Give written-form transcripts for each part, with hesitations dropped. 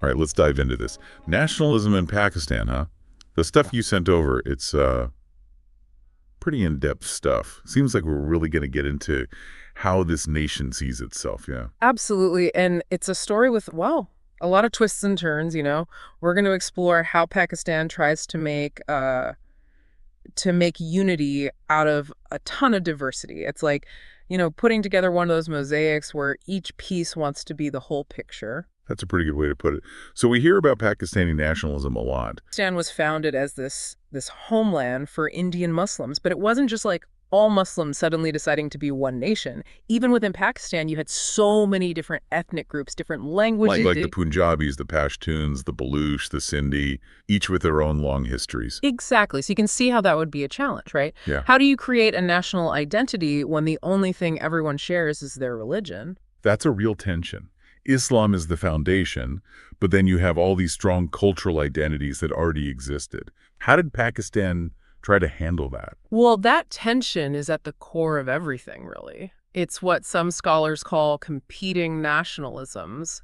All right, let's dive into this. Nationalism in Pakistan, huh? The stuff you sent over, it's pretty in-depth stuff. Seems like we're really going to get into how this nation sees itself, yeah. Absolutely. And it's a story with, well, a lot of twists and turns. We're going to explore how Pakistan tries to make unity out of a ton of diversity. It's like, putting together one of those mosaics where each piece wants to be the whole picture. That's a pretty good way to put it. So we hear about Pakistani nationalism a lot. Pakistan was founded as this homeland for Indian Muslims, but it wasn't just like all Muslims suddenly deciding to be one nation. Even within Pakistan, you had so many different ethnic groups, different languages. Like the Punjabis, the Pashtuns, the Baluch, the Sindhi, each with their own long histories. Exactly. So you can see how that would be a challenge, right? Yeah. How do you create a national identity when the only thing everyone shares is their religion? That's a real tension. Islam is the foundation, but then you have all these strong cultural identities that already existed. How did Pakistan try to handle that? Well, that tension is at the core of everything, really. It's what some scholars call competing nationalisms.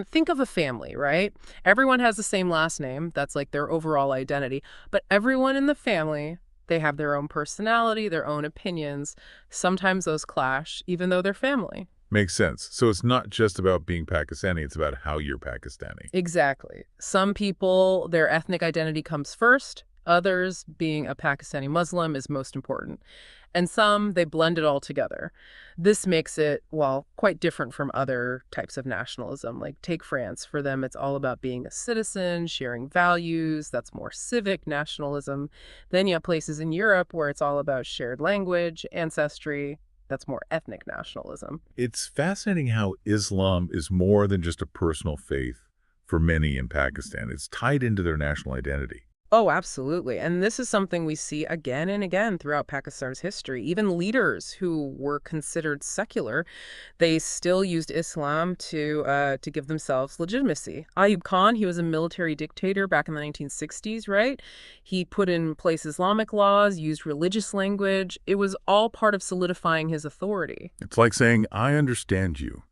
Think of a family, right? Everyone has the same last name. That's like their overall identity. But everyone in the family, they have their own personality, their own opinions. Sometimes those clash, even though they're family. Makes sense. So it's not just about being Pakistani, it's about how you're Pakistani. Exactly. Some people, their ethnic identity comes first. Others, being a Pakistani Muslim is most important. And some, they blend it all together. This makes it, well, quite different from other types of nationalism. Like, take France. For them, it's all about being a citizen, sharing values. That's more civic nationalism. Then you have places in Europe where it's all about shared language, ancestry. That's more ethnic nationalism. It's fascinating how Islam is more than just a personal faith for many in Pakistan. It's tied into their national identity. Oh, absolutely. And this is something we see again and again throughout Pakistan's history. Even leaders who were considered secular, they still used Islam to give themselves legitimacy. Ayub Khan, he was a military dictator back in the 1960s, right? He put in place Islamic laws, used religious language. It was all part of solidifying his authority. It's like saying, I understand you.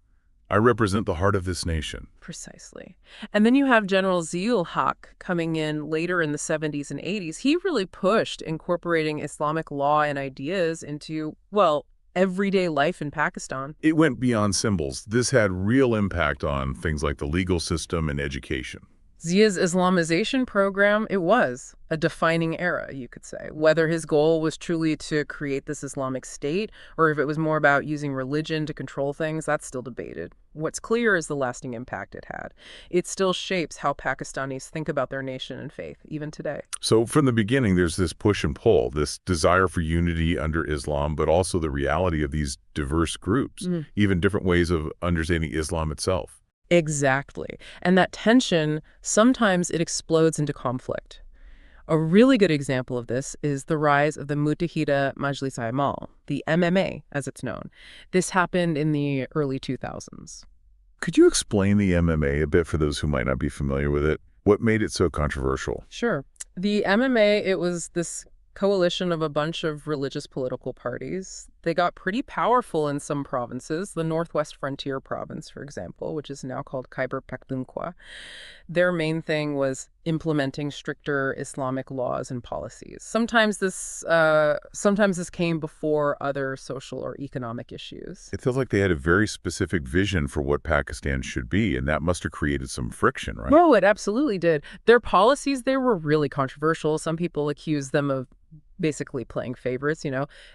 I represent the heart of this nation. Precisely. And then you have General Zia-ul Haq coming in later in the 70s and 80s. He really pushed incorporating Islamic law and ideas into, well, everyday life in Pakistan. It went beyond symbols. This had real impact on things like the legal system and education. Zia's Islamization program, it was a defining era, you could say. Whether his goal was truly to create this Islamic state or if it was more about using religion to control things, that's still debated. What's clear is the lasting impact it had. It still shapes how Pakistanis think about their nation and faith, even today. So from the beginning, there's this push and pull, this desire for unity under Islam, but also the reality of these diverse groups, even different ways of understanding Islam itself. Exactly. And that tension, sometimes it explodes into conflict. A really good example of this is the rise of the Muttahida Majlis-e-Amal, the MMA, as it's known. This happened in the early 2000s. Could you explain the MMA a bit for those who might not be familiar with it? What made it so controversial? Sure. The MMA, it was this coalition of a bunch of religious political parties. They got pretty powerful in some provinces, the Northwest Frontier Province, for example, which is now called Khyber Pakhtunkhwa. Their main thing was implementing stricter Islamic laws and policies. Sometimes this came before other social or economic issues. It feels like they had a very specific vision for what Pakistan should be, and that must have created some friction, right? Oh, it absolutely did. Their policies, they were really controversial. Some people accused them of basically playing favorites.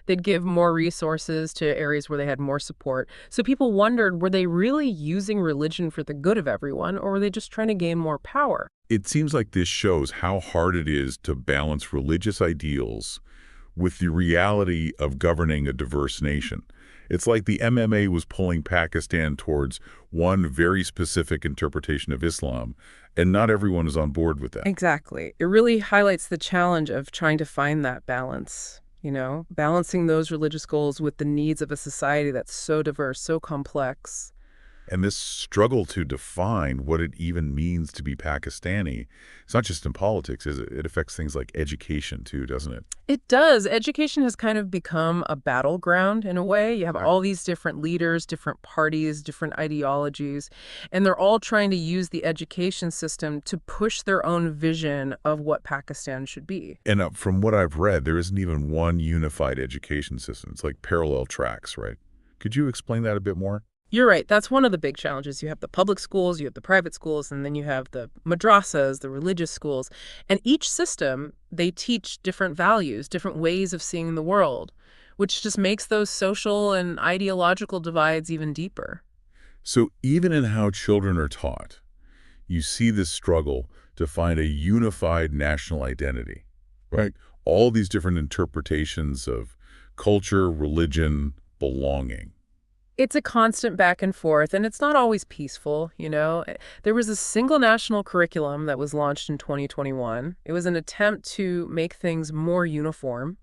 They'd give more resources to areas where they had more support. So people wondered, were they really using religion for the good of everyone, or were they just trying to gain more power? It seems like this shows how hard it is to balance religious ideals with the reality of governing a diverse nation. It's like the MMA was pulling Pakistan towards one very specific interpretation of Islam, and not everyone is on board with that. Exactly. It really highlights the challenge of trying to find that balance, balancing those religious goals with the needs of a society that's so diverse, so complex. And this struggle to define what it even means to be Pakistani, it's not just in politics, is it? It affects things like education too, doesn't it? It does. Education has kind of become a battleground in a way. You have Right. all these different leaders, different parties, different ideologies, and they're all trying to use the education system to push their own vision of what Pakistan should be. And from what I've read, there isn't even one unified education system. It's like parallel tracks, right? Could you explain that a bit more? You're right. That's one of the big challenges. You have the public schools, you have the private schools, and then you have the madrasas, the religious schools. And each system, they teach different values, different ways of seeing the world, which just makes those social and ideological divides even deeper. So even in how children are taught, you see this struggle to find a unified national identity, right? All these different interpretations of culture, religion, belonging. It's a constant back and forth, and it's not always peaceful, you know. There was a single national curriculum that was launched in 2021. It was an attempt to make things more uniform,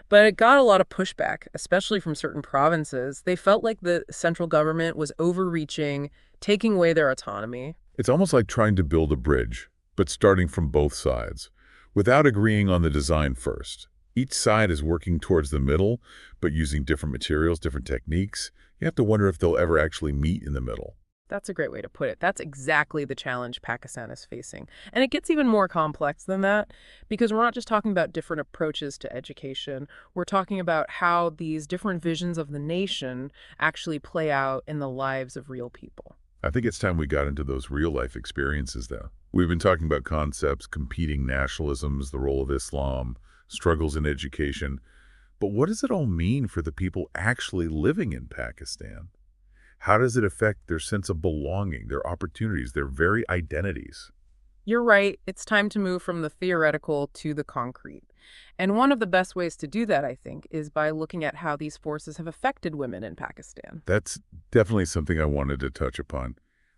but it got a lot of pushback, especially from certain provinces. They felt like the central government was overreaching, taking away their autonomy. It's almost like trying to build a bridge, but starting from both sides, without agreeing on the design first. Each side is working towards the middle, but using different materials, different techniques. You have to wonder if they'll ever actually meet in the middle. That's a great way to put it. That's exactly the challenge Pakistan is facing. And it gets even more complex than that because we're not just talking about different approaches to education. We're talking about how these different visions of the nation actually play out in the lives of real people. I think it's time we got into those real-life experiences, though. We've been talking about concepts, competing nationalisms, the role of Islam, struggles in education. But what does it all mean for the people actually living in Pakistan? How does it affect their sense of belonging, their opportunities, their very identities? You're right. It's time to move from the theoretical to the concrete. And one of the best ways to do that, I think, is by looking at how these forces have affected women in Pakistan. That's definitely something I wanted to touch upon.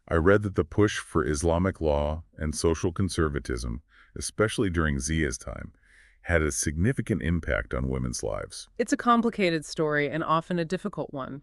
I read that the push for Islamic law and social conservatism, especially during Zia's time, had a significant impact on women's lives. It's a complicated story and often a difficult one.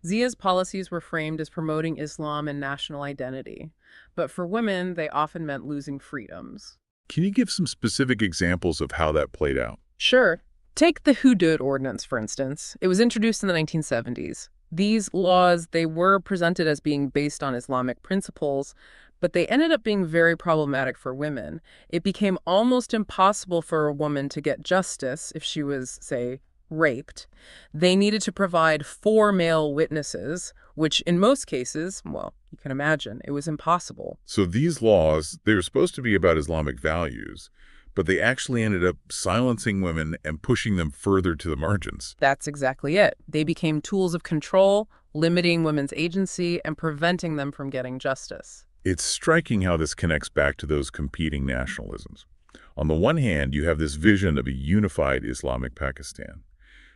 Zia's policies were framed as promoting Islam and national identity, but for women, they often meant losing freedoms. Can you give some specific examples of how that played out? Sure. Take the Hudud Ordinance, for instance. It was introduced in the 1970s. These laws, they were presented as being based on Islamic principles, but they ended up being very problematic for women. It became almost impossible for a woman to get justice if she was, say, raped. They needed to provide 4 male witnesses, which in most cases, well, you can imagine, it was impossible. So these laws, they were supposed to be about Islamic values, but they actually ended up silencing women and pushing them further to the margins. That's exactly it. They became tools of control, limiting women's agency and preventing them from getting justice. It's striking how this connects back to those competing nationalisms. On the one hand, you have this vision of a unified Islamic Pakistan.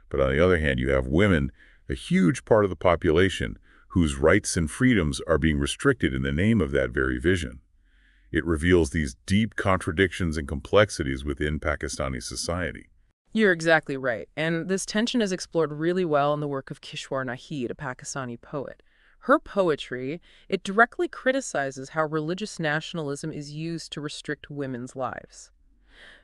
But on the other hand, you have women, a huge part of the population, whose rights and freedoms are being restricted in the name of that very vision. It reveals these deep contradictions and complexities within Pakistani society. You're exactly right. And this tension is explored really well in the work of Kishwar Nahid, a Pakistani poet. Her poetry, it directly criticizes how religious nationalism is used to restrict women's lives.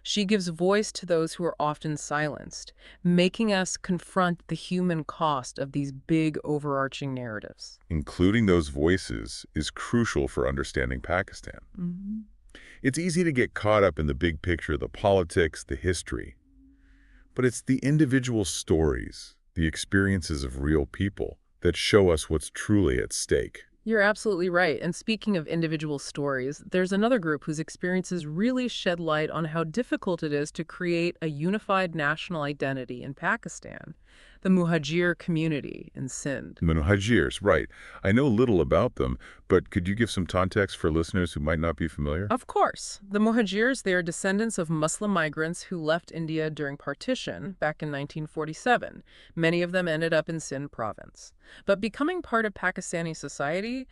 She gives voice to those who are often silenced, making us confront the human cost of these big overarching narratives. Including those voices is crucial for understanding Pakistan. Mhm. It's easy to get caught up in the big picture, the politics, the history. But it's the individual stories, the experiences of real people, that show us what's truly at stake. You're absolutely right. And speaking of individual stories, there's another group whose experiences really shed light on how difficult it is to create a unified national identity in Pakistan, the Muhajir community in Sindh. Muhajirs, right. I know little about them, but could you give some context for listeners who might not be familiar? Of course. The Muhajirs, they are descendants of Muslim migrants who left India during partition back in 1947. Many of them ended up in Sindh province. But becoming part of Pakistani society,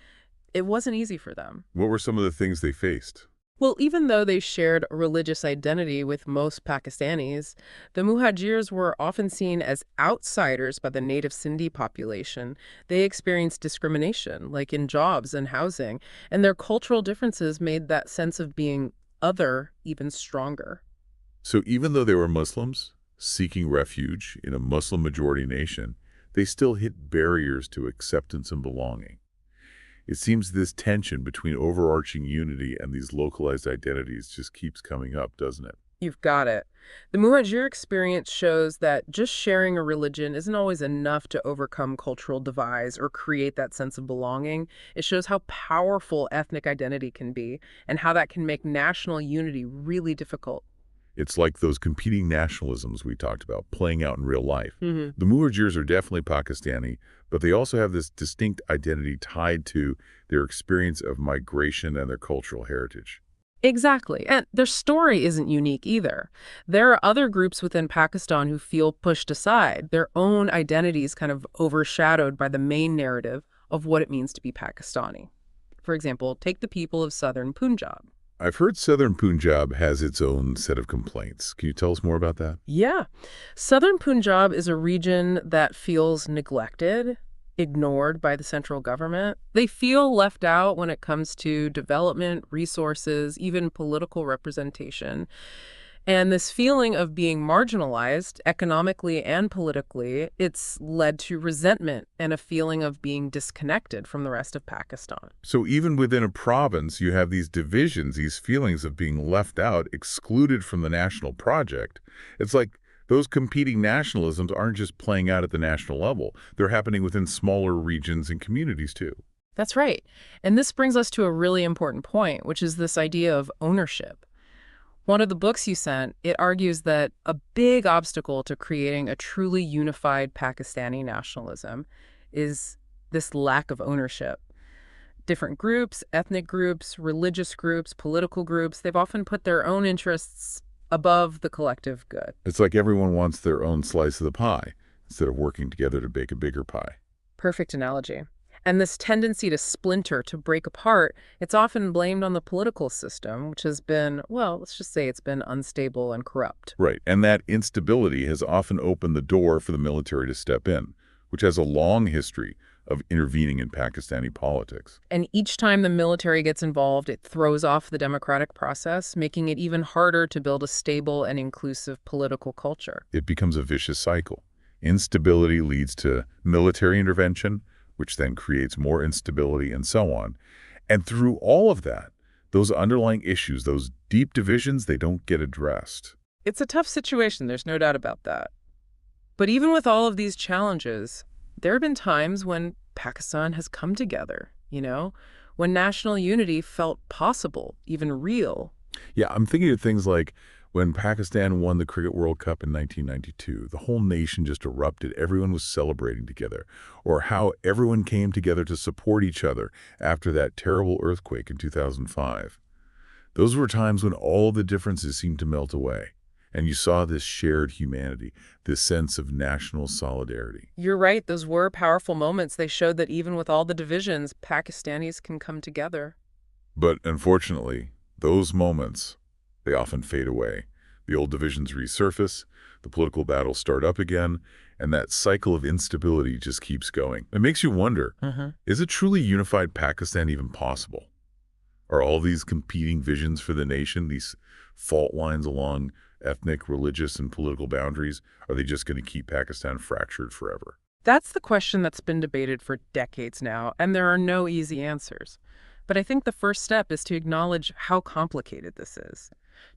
it wasn't easy for them. What were some of the things they faced? Well, even though they shared a religious identity with most Pakistanis, the Muhajirs were often seen as outsiders by the native Sindhi population. They experienced discrimination, like in jobs and housing, and their cultural differences made that sense of being other even stronger. So even though they were Muslims seeking refuge in a Muslim-majority nation, they still hit barriers to acceptance and belonging. It seems this tension between overarching unity and these localized identities just keeps coming up, doesn't it? You've got it. The Muhajir experience shows that just sharing a religion isn't always enough to overcome cultural divides or create that sense of belonging. It shows how powerful ethnic identity can be and how that can make national unity really difficult. It's like those competing nationalisms we talked about playing out in real life. Hmm. The Muhajirs are definitely Pakistani, but they also have this distinct identity tied to their experience of migration and their cultural heritage. Exactly. And their story isn't unique either. There are other groups within Pakistan who feel pushed aside, their own identities kind of overshadowed by the main narrative of what it means to be Pakistani. For example, take the people of southern Punjab. I've heard southern Punjab has its own set of complaints. Can you tell us more about that? Yeah. Southern Punjab is a region that feels neglected, ignored by the central government. They feel left out when it comes to development, resources, even political representation. And this feeling of being marginalized economically and politically, it's led to resentment and a feeling of being disconnected from the rest of Pakistan. So even within a province, you have these divisions, these feelings of being left out, excluded from the national project. It's like those competing nationalisms aren't just playing out at the national level. They're happening within smaller regions and communities too. That's right. And this brings us to a really important point, which is this idea of ownership. One of the books you sent, it argues that a big obstacle to creating a truly unified Pakistani nationalism is this lack of ownership. Different groups, ethnic groups, religious groups, political groups, they've often put their own interests above the collective good. It's like everyone wants their own slice of the pie instead of working together to bake a bigger pie. Perfect analogy. And this tendency to splinter, to break apart, it's often blamed on the political system, which has been, well, let's just say it's been unstable and corrupt. Right, and that instability has often opened the door for the military to step in, which has a long history of intervening in Pakistani politics. And each time the military gets involved, it throws off the democratic process, making it even harder to build a stable and inclusive political culture. It becomes a vicious cycle. Instability leads to military intervention, which then creates more instability and so on. And through all of that, those underlying issues, those deep divisions, they don't get addressed. It's a tough situation, there's no doubt about that. But even with all of these challenges, there have been times when Pakistan has come together, when national unity felt possible, even real. Yeah, I'm thinking of things like when Pakistan won the Cricket World Cup in 1992, the whole nation just erupted. Everyone was celebrating together. Or how everyone came together to support each other after that terrible earthquake in 2005. Those were times when all the differences seemed to melt away. And you saw this shared humanity, this sense of national solidarity. You're right, those were powerful moments. They showed that even with all the divisions, Pakistanis can come together. But unfortunately, those moments, they often fade away. The old divisions resurface, the political battles start up again, and that cycle of instability just keeps going. It makes you wonder, is a truly unified Pakistan even possible? Are all these competing visions for the nation, these fault lines along ethnic, religious, and political boundaries, are they just going to keep Pakistan fractured forever? That's the question that's been debated for decades now, and there are no easy answers. But I think the first step is to acknowledge how complicated this is,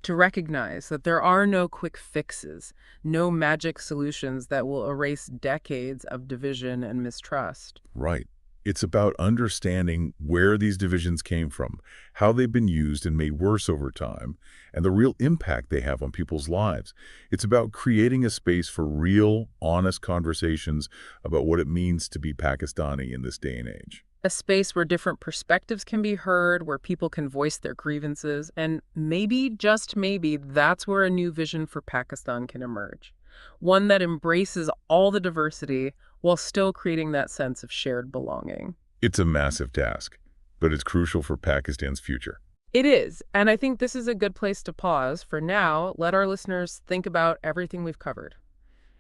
to recognize that there are no quick fixes, no magic solutions that will erase decades of division and mistrust. Right. It's about understanding where these divisions came from, how they've been used and made worse over time, and the real impact they have on people's lives. It's about creating a space for real, honest conversations about what it means to be Pakistani in this day and age. A space where different perspectives can be heard, where people can voice their grievances, and maybe, just maybe, that's where a new vision for Pakistan can emerge. One that embraces all the diversity while still creating that sense of shared belonging. It's a massive task, but it's crucial for Pakistan's future. It is, and I think this is a good place to pause. For now, let our listeners think about everything we've covered.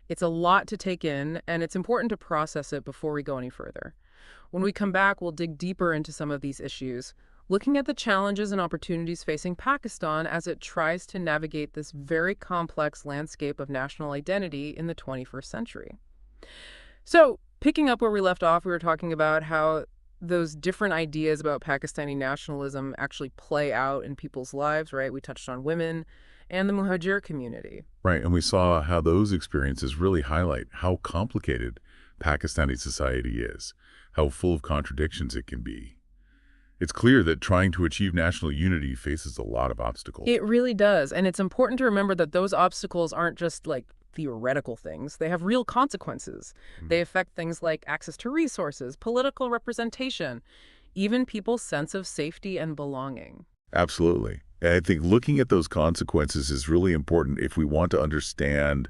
It's a lot to take in, and it's important to process it before we go any further. When we come back, we'll dig deeper into some of these issues, looking at the challenges and opportunities facing Pakistan as it tries to navigate this very complex landscape of national identity in the 21st century. So, picking up where we left off, we were talking about how those different ideas about Pakistani nationalism actually play out in people's lives, right? We touched on women and the Muhajir community. Right, and we saw how those experiences really highlight how complicated Pakistani society is, how full of contradictions it can be. It's clear that trying to achieve national unity faces a lot of obstacles. It really does. And it's important to remember that those obstacles aren't just like theoretical things. They have real consequences. They affect things like access to resources, political representation, even people's sense of safety and belonging. Absolutely. And I think looking at those consequences is really important if we want to understand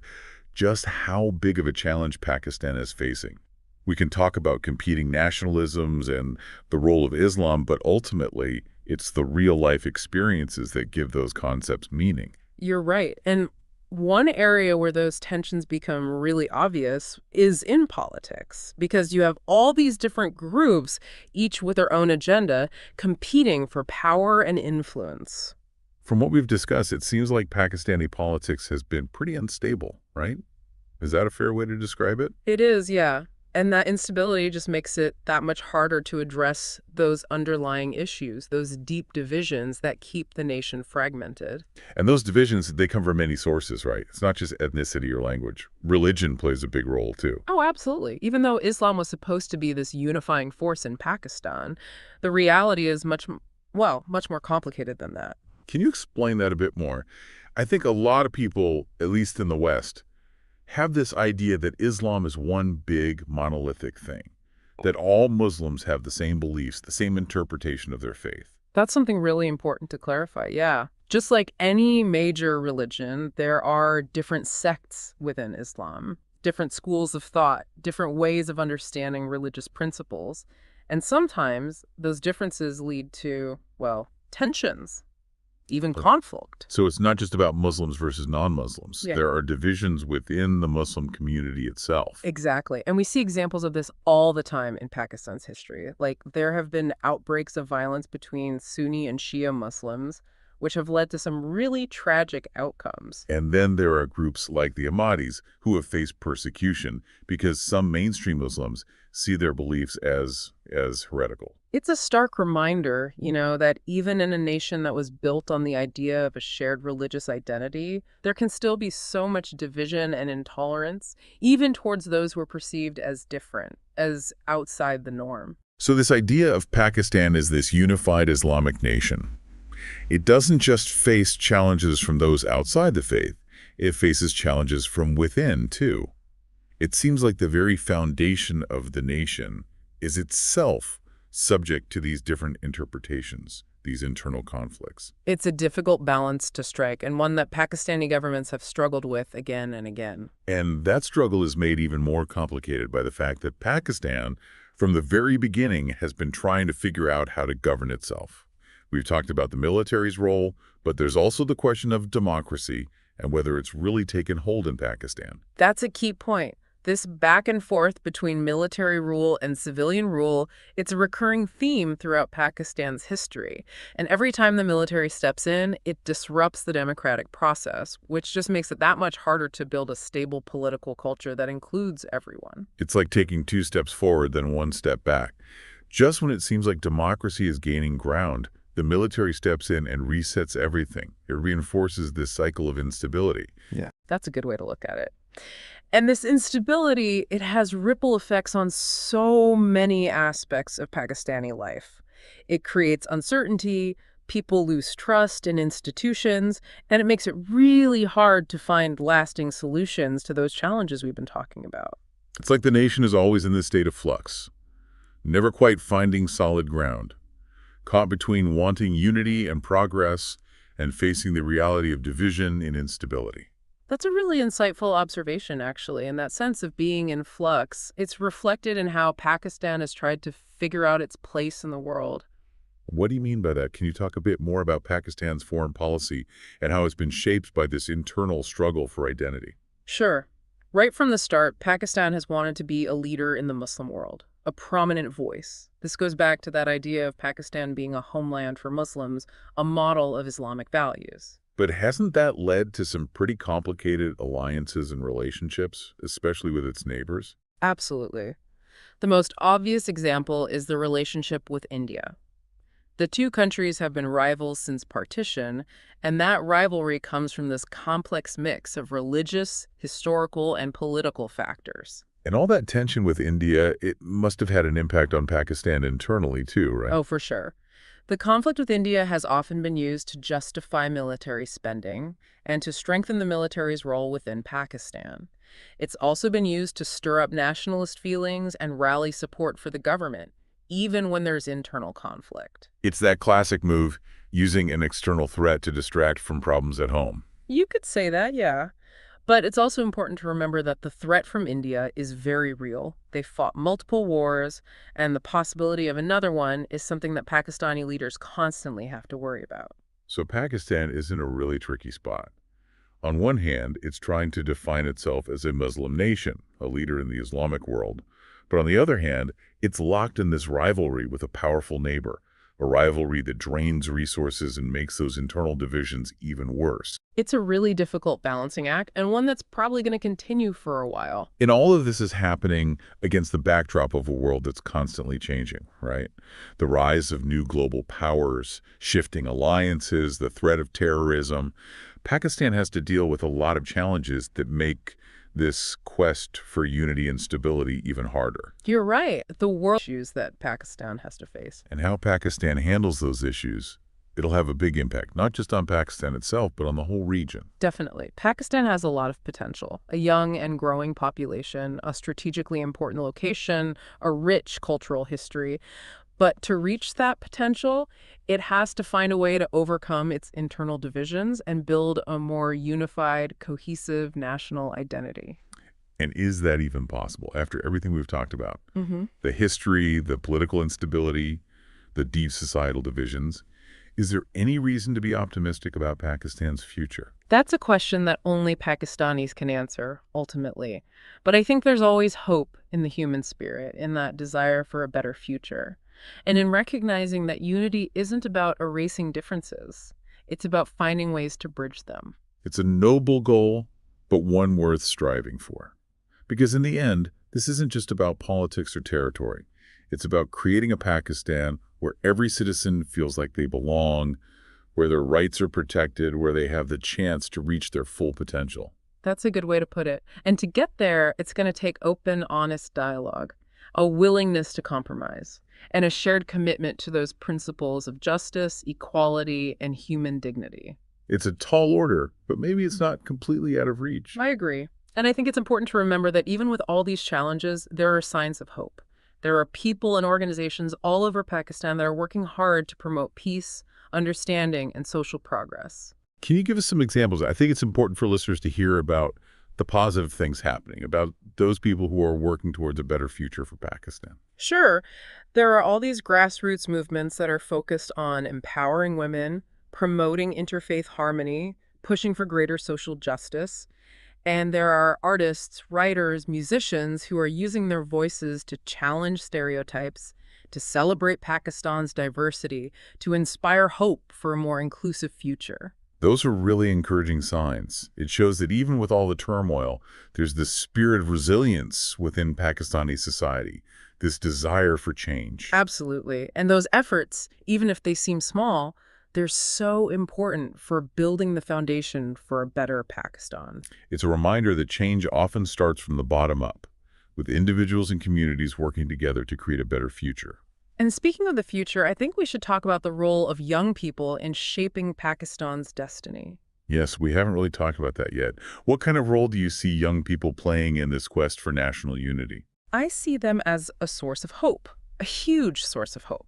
just how big of a challenge Pakistan is facing. We can talk about competing nationalisms and the role of Islam, but ultimately, it's the real-life experiences that give those concepts meaning. You're right. And one area where those tensions become really obvious is in politics, because you have all these different groups, each with their own agenda, competing for power and influence. From what we've discussed, it seems like Pakistani politics has been pretty unstable, right? Is that a fair way to describe it? It is, yeah. And that instability just makes it that much harder to address those underlying issues, those deep divisions that keep the nation fragmented. And those divisions, they come from many sources, right? It's not just ethnicity or language. Religion plays a big role, too. Oh, absolutely. Even though Islam was supposed to be this unifying force in Pakistan, the reality is much more complicated than that. Can you explain that a bit more? I think a lot of people, at least in the West, have this idea that Islam is one big monolithic thing, that all Muslims have the same beliefs, the same interpretation of their faith. That's something really important to clarify, yeah. Just like any major religion, there are different sects within Islam, different schools of thought, different ways of understanding religious principles. And sometimes those differences lead to, tensions, even conflict. So it's not just about Muslims versus non-Muslims. Yeah. There are divisions within the Muslim community itself. Exactly. And we see examples of this all the time in Pakistan's history. Like, there have been outbreaks of violence between Sunni and Shia Muslims, which have led to some really tragic outcomes. And then there are groups like the Ahmadis who have faced persecution because some mainstream Muslims see their beliefs as heretical. It's a stark reminder, that even in a nation that was built on the idea of a shared religious identity, there can still be so much division and intolerance, even towards those who are perceived as different, as outside the norm. So this idea of Pakistan as this unified Islamic nation, it doesn't just face challenges from those outside the faith, it faces challenges from within, too. It seems like the very foundation of the nation is itself subject to these different interpretations, these internal conflicts. It's a difficult balance to strike, and one that Pakistani governments have struggled with again and again. And that struggle is made even more complicated by the fact that Pakistan, from the very beginning, has been trying to figure out how to govern itself. We've talked about the military's role, but there's also the question of democracy and whether it's really taken hold in Pakistan. That's a key point. This back and forth between military rule and civilian rule, it's a recurring theme throughout Pakistan's history. And every time the military steps in, it disrupts the democratic process, which just makes it that much harder to build a stable political culture that includes everyone. It's like taking 2 steps forward, then 1 step back. Just when it seems like democracy is gaining ground, the military steps in and resets everything. It reinforces this cycle of instability. Yeah, that's a good way to look at it. And this instability, it has ripple effects on so many aspects of Pakistani life. It creates uncertainty, people lose trust in institutions, and it makes it really hard to find lasting solutions to those challenges we've been talking about. It's like the nation is always in this state of flux, never quite finding solid ground, caught between wanting unity and progress and facing the reality of division and instability. That's a really insightful observation, actually, and that sense of being in flux. It's reflected in how Pakistan has tried to figure out its place in the world. What do you mean by that? Can you talk a bit more about Pakistan's foreign policy and how it's been shaped by this internal struggle for identity? Sure. Right from the start, Pakistan has wanted to be a leader in the Muslim world, a prominent voice. This goes back to that idea of Pakistan being a homeland for Muslims, a model of Islamic values. But hasn't that led to some pretty complicated alliances and relationships, especially with its neighbors? Absolutely. The most obvious example is the relationship with India. The two countries have been rivals since partition, and that rivalry comes from this complex mix of religious, historical, and political factors. And all that tension with India, it must have had an impact on Pakistan internally too, right? Oh, for sure. The conflict with India has often been used to justify military spending and to strengthen the military's role within Pakistan. It's also been used to stir up nationalist feelings and rally support for the government, even when there's internal conflict. It's that classic move, using an external threat to distract from problems at home. You could say that, yeah. But it's also important to remember that the threat from India is very real. They fought multiple wars, and the possibility of another one is something that Pakistani leaders constantly have to worry about. So Pakistan is in a really tricky spot. On one hand, it's trying to define itself as a Muslim nation, a leader in the Islamic world. But on the other hand, it's locked in this rivalry with a powerful neighbor, a rivalry that drains resources and makes those internal divisions even worse. It's a really difficult balancing act, and one that's probably going to continue for a while. And all of this is happening against the backdrop of a world that's constantly changing, right? The rise of new global powers, shifting alliances, the threat of terrorism. Pakistan has to deal with a lot of challenges that make this quest for unity and stability even harder. You're right. The world issues that Pakistan has to face. And how Pakistan handles those issues, it'll have a big impact, not just on Pakistan itself, but on the whole region. Definitely. Pakistan has a lot of potential. A young and growing population, a strategically important location, a rich cultural history. But to reach that potential, it has to find a way to overcome its internal divisions and build a more unified, cohesive national identity. And is that even possible after everything we've talked about? Mm-hmm. The history, the political instability, the deep societal divisions. Is there any reason to be optimistic about Pakistan's future? That's a question that only Pakistanis can answer, ultimately. But I think there's always hope in the human spirit, in that desire for a better future. And in recognizing that unity isn't about erasing differences. It's about finding ways to bridge them. It's a noble goal, but one worth striving for. Because in the end, this isn't just about politics or territory. It's about creating a Pakistan where every citizen feels like they belong, where their rights are protected, where they have the chance to reach their full potential. That's a good way to put it. And to get there, it's going to take open, honest dialogue, a willingness to compromise, and a shared commitment to those principles of justice, equality, and human dignity. It's a tall order, but maybe it's not completely out of reach. I agree. And I think it's important to remember that even with all these challenges, there are signs of hope. There are people and organizations all over Pakistan that are working hard to promote peace, understanding, and social progress. Can you give us some examples? I think it's important for listeners to hear about the positive things happening, about those people who are working towards a better future for Pakistan. Sure, there are all these grassroots movements that are focused on empowering women, promoting interfaith harmony, pushing for greater social justice. And there are artists, writers, musicians who are using their voices to challenge stereotypes, to celebrate Pakistan's diversity, to inspire hope for a more inclusive future. Those are really encouraging signs. It shows that even with all the turmoil, there's this spirit of resilience within Pakistani society, this desire for change. Absolutely. And those efforts, even if they seem small, they're so important for building the foundation for a better Pakistan. It's a reminder that change often starts from the bottom up, with individuals and communities working together to create a better future. And speaking of the future, I think we should talk about the role of young people in shaping Pakistan's destiny. Yes, we haven't really talked about that yet. What kind of role do you see young people playing in this quest for national unity? I see them as a source of hope, a huge source of hope.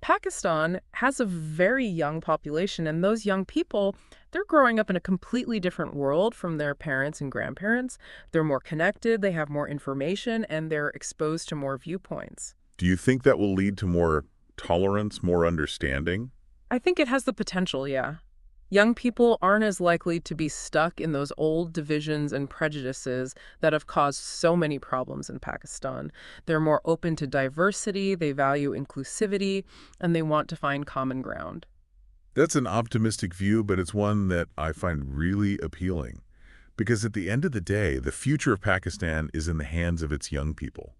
Pakistan has a very young population, and those young people, they're growing up in a completely different world from their parents and grandparents. They're more connected, they have more information, and they're exposed to more viewpoints. Do you think that will lead to more tolerance, more understanding? I think it has the potential, yeah. Young people aren't as likely to be stuck in those old divisions and prejudices that have caused so many problems in Pakistan. They're more open to diversity, they value inclusivity, and they want to find common ground. That's an optimistic view, but it's one that I find really appealing. Because at the end of the day, the future of Pakistan is in the hands of its young people.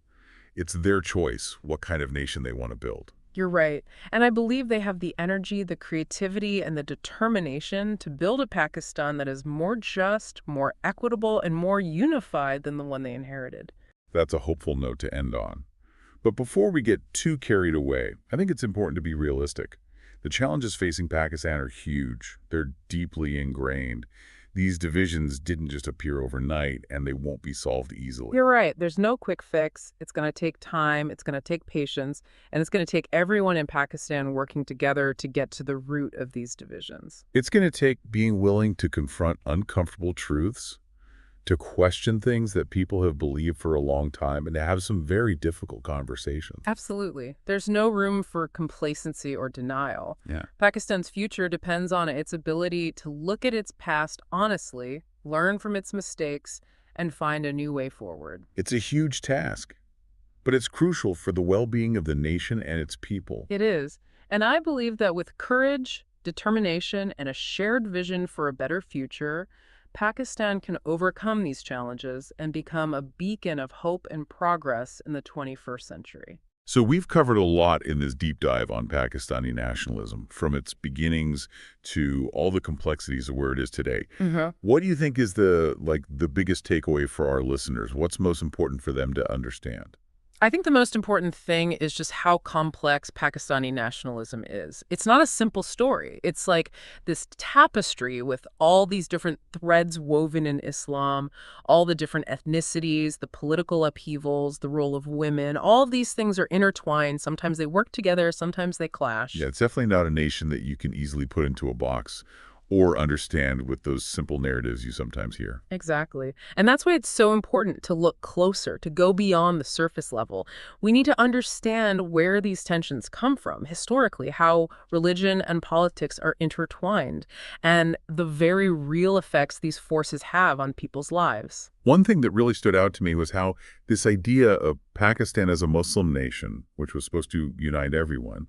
It's their choice what kind of nation they want to build. You're right. And I believe they have the energy, the creativity, and the determination to build a Pakistan that is more just, more equitable, and more unified than the one they inherited. That's a hopeful note to end on. But before we get too carried away, I think it's important to be realistic. The challenges facing Pakistan are huge. They're deeply ingrained. These divisions didn't just appear overnight, and they won't be solved easily. You're right. There's no quick fix. It's going to take time, it's going to take patience, and it's going to take everyone in Pakistan working together to get to the root of these divisions. It's going to take being willing to confront uncomfortable truths, to question things that people have believed for a long time, and to have some very difficult conversations. Absolutely. There's no room for complacency or denial. Yeah. Pakistan's future depends on its ability to look at its past honestly, learn from its mistakes, and find a new way forward. It's a huge task, but it's crucial for the well-being of the nation and its people. It is. And I believe that with courage, determination, and a shared vision for a better future, Pakistan can overcome these challenges and become a beacon of hope and progress in the 21st century. So we've covered a lot in this deep dive on Pakistani nationalism, from its beginnings to all the complexities of where it is today. What do you think is the biggest takeaway for our listeners? What's most important for them to understand? I think the most important thing is just how complex Pakistani nationalism is. It's not a simple story. It's like this tapestry with all these different threads woven in Islam, all the different ethnicities, the political upheavals, the role of women. All of these things are intertwined. Sometimes they work together, sometimes they clash. Yeah, it's definitely not a nation that you can easily put into a box or understand with those simple narratives you sometimes hear. Exactly. And that's why it's so important to look closer, to go beyond the surface level. We need to understand where these tensions come from, historically, how religion and politics are intertwined, and the very real effects these forces have on people's lives. One thing that really stood out to me was how this idea of Pakistan as a Muslim nation, which was supposed to unite everyone,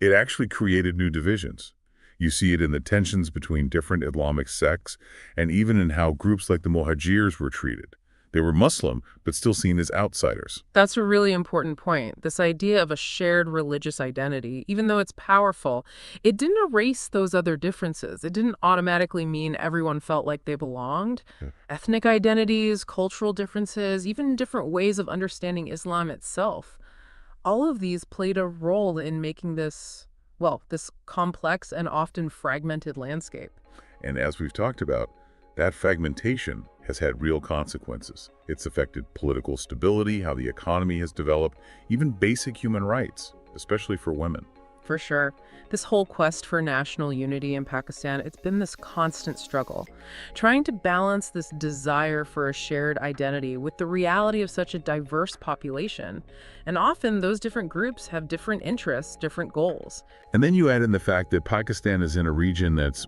it actually created new divisions. You see it in the tensions between different Islamic sects, and even in how groups like the Muhajirs were treated. They were Muslim, but still seen as outsiders. That's a really important point. This idea of a shared religious identity, even though it's powerful, it didn't erase those other differences. It didn't automatically mean everyone felt like they belonged. Yeah. Ethnic identities, cultural differences, even different ways of understanding Islam itself, all of these played a role in making this complex and often fragmented landscape. And as we've talked about, that fragmentation has had real consequences. It's affected political stability, how the economy has developed, even basic human rights, especially for women. For sure. This whole quest for national unity in Pakistan, it's been this constant struggle, trying to balance this desire for a shared identity with the reality of such a diverse population. And often those different groups have different interests, different goals. And then you add in the fact that Pakistan is in a region that's,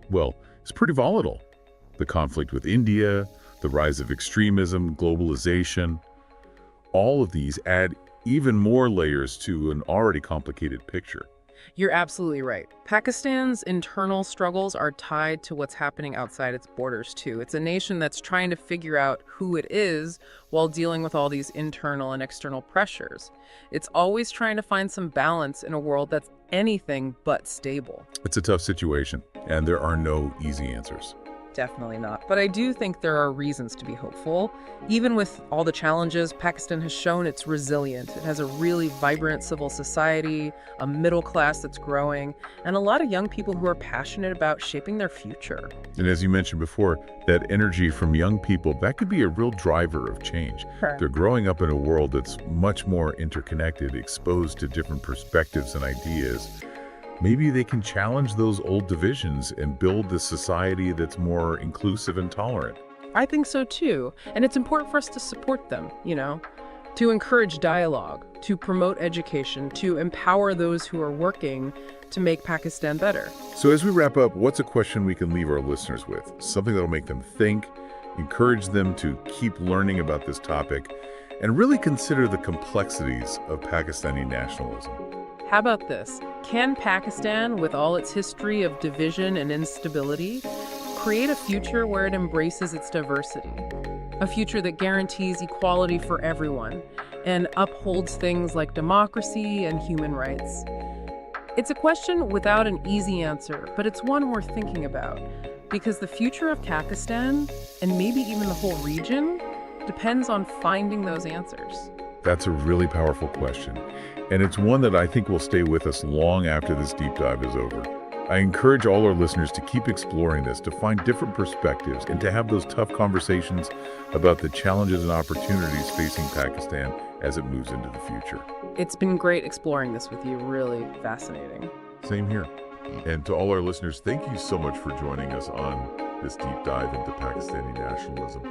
it's pretty volatile. The conflict with India, the rise of extremism, globalization, all of these add even more layers to an already complicated picture. You're absolutely right. Pakistan's internal struggles are tied to what's happening outside its borders, too. It's a nation that's trying to figure out who it is while dealing with all these internal and external pressures. It's always trying to find some balance in a world that's anything but stable. It's a tough situation, and there are no easy answers. Definitely not. But I do think there are reasons to be hopeful. Even with all the challenges, Pakistan has shown it's resilient. It has a really vibrant civil society, a middle class that's growing, and a lot of young people who are passionate about shaping their future. And as you mentioned before, that energy from young people, that could be a real driver of change. Sure. They're growing up in a world that's much more interconnected, exposed to different perspectives and ideas. Maybe they can challenge those old divisions and build a society that's more inclusive and tolerant. I think so too. And it's important for us to support them, to encourage dialogue, to promote education, to empower those who are working to make Pakistan better. So as we wrap up, what's a question we can leave our listeners with? Something that'll make them think, encourage them to keep learning about this topic, and really consider the complexities of Pakistani nationalism. How about this? Can Pakistan, with all its history of division and instability, create a future where it embraces its diversity? A future that guarantees equality for everyone and upholds things like democracy and human rights? It's a question without an easy answer, but it's one worth thinking about, because the future of Pakistan, and maybe even the whole region, depends on finding those answers. That's a really powerful question, and it's one that I think will stay with us long after this deep dive is over. I encourage all our listeners to keep exploring this, to find different perspectives, and to have those tough conversations about the challenges and opportunities facing Pakistan as it moves into the future. It's been great exploring this with you, really fascinating. Same here. And to all our listeners, thank you so much for joining us on this deep dive into Pakistani nationalism.